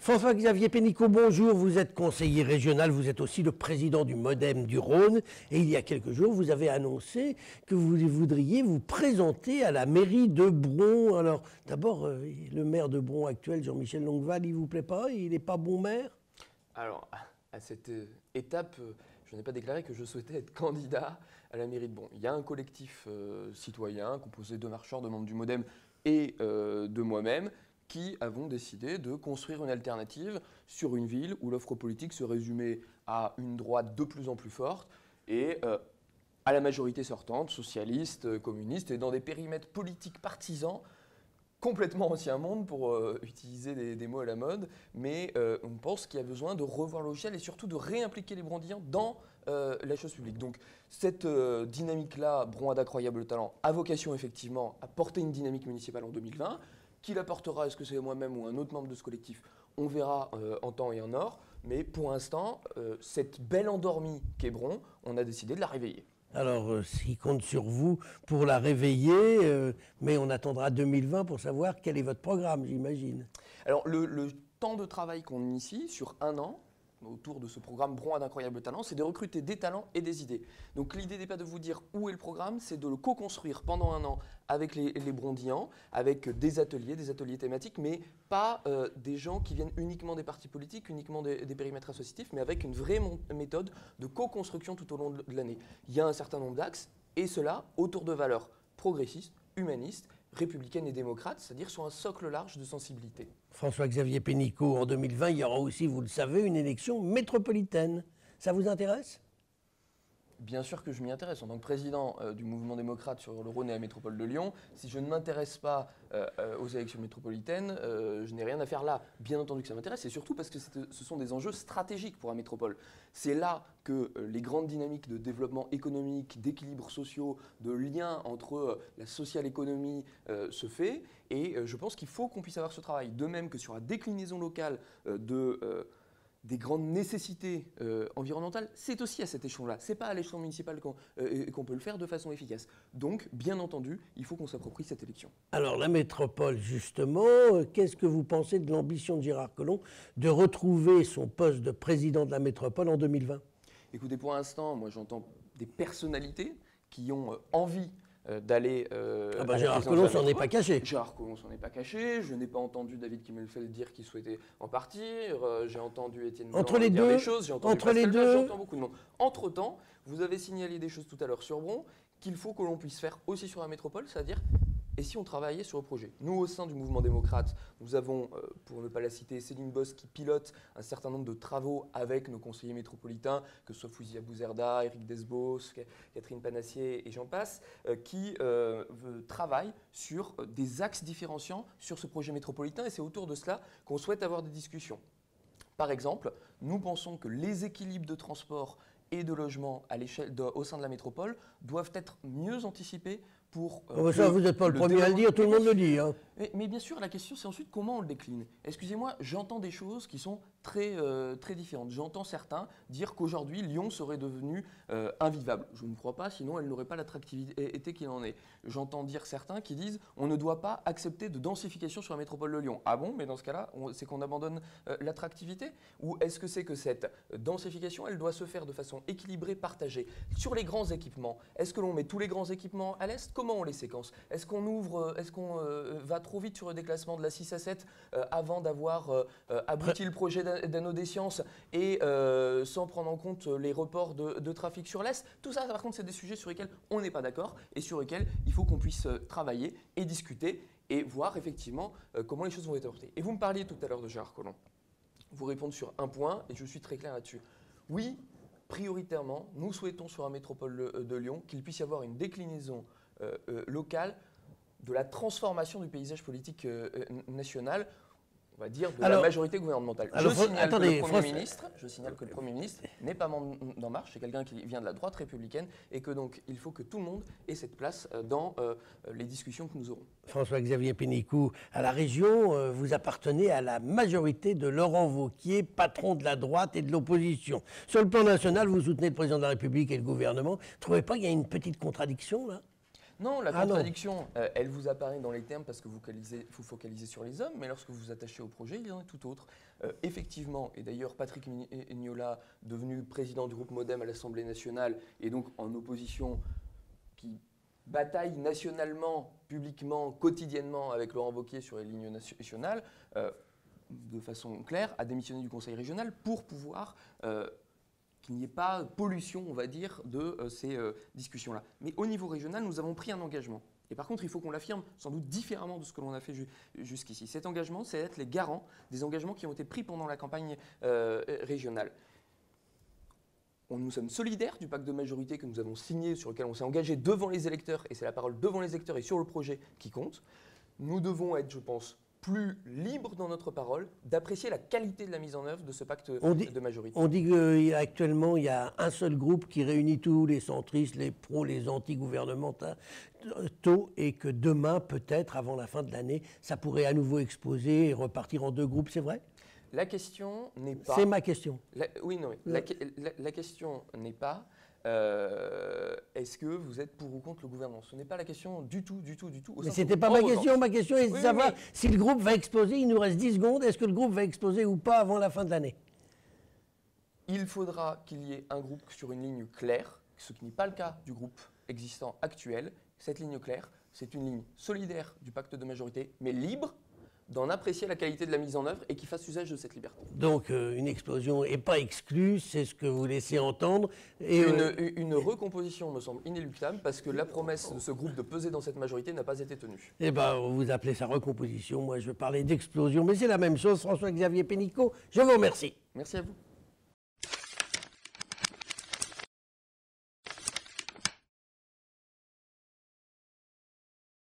François-Xavier Pénicaud, bonjour. Vous êtes conseiller régional, vous êtes aussi le président du MoDem du Rhône. Et il y a quelques jours, vous avez annoncé que vous voudriez vous présenter à la mairie de Bron. Alors, d'abord, le maire de Bron actuel, Jean-Michel Longueval, il ne vous plaît pas? Il n'est pas bon maire? Alors, à cette étape, je n'ai pas déclaré que je souhaitais être candidat à la mairie de Bron. Il y a un collectif citoyen composé de marcheurs, de membres du MoDem et de moi-même qui avons décidé de construire une alternative sur une ville où l'offre politique se résumait à une droite de plus en plus forte et à la majorité sortante, socialiste, communiste, et dans des périmètres politiques partisans complètement ancien monde pour utiliser des mots à la mode, mais on pense qu'il y a besoin de revoir le logiciel et surtout de réimpliquer les Brondillans dans la chose publique. Donc cette dynamique-là, Bron a d'incroyables talents, a vocation effectivement à porter une dynamique municipale en 2020. Qui la portera, est-ce que c'est moi-même ou un autre membre de ce collectif? On verra en temps et en heure, mais pour l'instant, cette belle endormie qu'est Bron, on a décidé de la réveiller. Alors, il compte sur vous pour la réveiller, mais on attendra 2020 pour savoir quel est votre programme, j'imagine. Alors, le temps de travail qu'on initie sur un an, autour de ce programme Bron a d'incroyables talents, c'est de recruter des talents et des idées. Donc l'idée n'est pas de vous dire où est le programme, c'est de le co-construire pendant un an avec les Brondillans, avec des ateliers thématiques, mais pas des gens qui viennent uniquement des partis politiques, uniquement des périmètres associatifs, mais avec une vraie méthode de co-construction tout au long de l'année. Il y a un certain nombre d'axes, et cela autour de valeurs progressistes, humanistes, républicaine et démocrate, c'est-à-dire sur un socle large de sensibilité. François-Xavier Pénicaud, en 2020, il y aura aussi, vous le savez, une élection métropolitaine. Ça vous intéresse? Bien sûr que je m'y intéresse. En tant que président du mouvement démocrate sur le Rhône et la métropole de Lyon, si je ne m'intéresse pas aux élections métropolitaines, je n'ai rien à faire là. Bien entendu que ça m'intéresse, et surtout parce que ce sont des enjeux stratégiques pour la métropole. C'est là que les grandes dynamiques de développement économique, d'équilibres sociaux, de liens entre la social économie se fait, et je pense qu'il faut qu'on puisse avoir ce travail. De même que sur la déclinaison locale des grandes nécessités environnementales, c'est aussi à cet échelon-là. Ce n'est pas à l'échelon municipal qu'on peut le faire de façon efficace. Donc, bien entendu, il faut qu'on s'approprie cette élection. Alors, la métropole, justement, qu'est-ce que vous pensez de l'ambition de Gérard Collomb de retrouver son poste de président de la métropole en 2020? Écoutez, pour l'instant, moi j'entends des personnalités qui ont envie d'aller Gérard Collomb s'en est pas caché. Gérard Collomb s'en est pas caché. Je n'ai pas entendu David Kimmelfeld dire qu'il souhaitait en partir. J'ai entendu Étienne Blanc dire des choses. J'ai entendu Pascal Blanc, j'entends beaucoup de monde. Entre-temps, vous avez signalé des choses tout à l'heure sur Bron qu'il faut que l'on puisse faire aussi sur la métropole, c'est-à-dire et si on travaillait sur le projet. Nous, au sein du mouvement démocrate, nous avons, pour ne pas la citer, Céline Bosse qui pilote un certain nombre de travaux avec nos conseillers métropolitains, que ce soit Fouzia Bouzerda, Éric Desbos, Catherine Panassier et j'en passe, qui travaillent sur des axes différenciants sur ce projet métropolitain, et c'est autour de cela qu'on souhaite avoir des discussions. Par exemple, nous pensons que les équilibres de transport et de logement au sein de la métropole doivent être mieux anticipés pour... ça, vous n'êtes pas le premier à le dire, tout le monde le dit. Hein. Mais bien sûr, la question, c'est ensuite comment on le décline. Excusez-moi, j'entends des choses qui sont très différentes. J'entends certains dire qu'aujourd'hui, Lyon serait devenue invivable. Je ne crois pas, sinon elle n'aurait pas l'attractivité qu'il en est. J'entends dire certains qui disent on ne doit pas accepter de densification sur la métropole de Lyon. Ah bon, mais dans ce cas-là, c'est qu'on abandonne l'attractivité? Ou est-ce que c'est que cette densification, elle doit se faire de façon équilibrée, partagée? Sur les grands équipements, est-ce que l'on met tous les grands équipements à l'est? Comment on les séquence? Est-ce qu'on va trop vite sur le déclassement de la 6 à 7 avant d'avoir abouti le projet d'anneau des sciences et sans prendre en compte les reports de trafic sur l'Est? Tout ça, par contre, c'est des sujets sur lesquels on n'est pas d'accord et sur lesquels il faut qu'on puisse travailler et discuter et voir effectivement comment les choses vont être apportées. Et vous me parliez tout à l'heure de Gérard Collomb. Vous répondre sur un point et je suis très clair là-dessus. Oui, prioritairement, nous souhaitons sur la métropole de Lyon qu'il puisse y avoir une déclinaison locale de la transformation du paysage politique national, on va dire, de la majorité gouvernementale. Je signale que le Premier ministre n'est pas membre d'En Marche, c'est quelqu'un qui vient de la droite républicaine, et que donc il faut que tout le monde ait cette place dans les discussions que nous aurons. François-Xavier Pénicaud, à la région, vous appartenez à la majorité de Laurent Wauquiez, patron de la droite et de l'opposition. Sur le plan national, vous soutenez le président de la République et le gouvernement. Vous ne trouvez pas qu'il y a une petite contradiction là? Non, la contradiction, elle vous apparaît dans les termes parce que vous focalisez sur les hommes, mais lorsque vous vous attachez au projet, il y en a tout autre. Effectivement, et d'ailleurs Patrick Mignola, devenu président du groupe MoDem à l'Assemblée nationale, et donc en opposition, qui bataille nationalement, publiquement, quotidiennement avec Laurent Wauquiez sur les lignes nationales, de façon claire, a démissionné du Conseil régional pour pouvoir qu'il n'y ait pas pollution, on va dire, de ces discussions-là. Mais au niveau régional, nous avons pris un engagement. Et par contre, il faut qu'on l'affirme sans doute différemment de ce que l'on a fait jusqu'ici. Cet engagement, c'est d'être les garants des engagements qui ont été pris pendant la campagne régionale. Nous sommes solidaires du pacte de majorité que nous avons signé, sur lequel on s'est engagé devant les électeurs, et c'est la parole devant les électeurs et sur le projet qui compte. Nous devons être, je pense, plus libres dans notre parole, d'apprécier la qualité de la mise en œuvre de ce pacte de majorité. On dit qu'actuellement, il y a un seul groupe qui réunit tous les centristes, les pros, les anti-gouvernementaux, et que demain, peut-être, avant la fin de l'année, ça pourrait à nouveau exploser et repartir en deux groupes, c'est vrai ? La question n'est pas... C'est ma question. Oui, non, la question n'est pas est-ce que vous êtes pour ou contre le gouvernement. Ce n'est pas la question du tout. Mais ce n'était pas ma question. Ma question est de savoir si le groupe va exploser. Il nous reste 10 secondes. Est-ce que le groupe va exploser ou pas avant la fin de l'année ? Il faudra qu'il y ait un groupe sur une ligne claire, ce qui n'est pas le cas du groupe existant actuel. Cette ligne claire, c'est une ligne solidaire du pacte de majorité, mais libre d'en apprécier la qualité de la mise en œuvre et qui fasse usage de cette liberté. Donc une explosion n'est pas exclue, c'est ce que vous laissez entendre. Et une recomposition me semble inéluctable parce que la promesse de ce groupe de peser dans cette majorité n'a pas été tenue. Eh bien, vous appelez ça recomposition, moi je veux parler d'explosion, mais c'est la même chose. François-Xavier Pénicaud, je vous remercie. Merci à vous.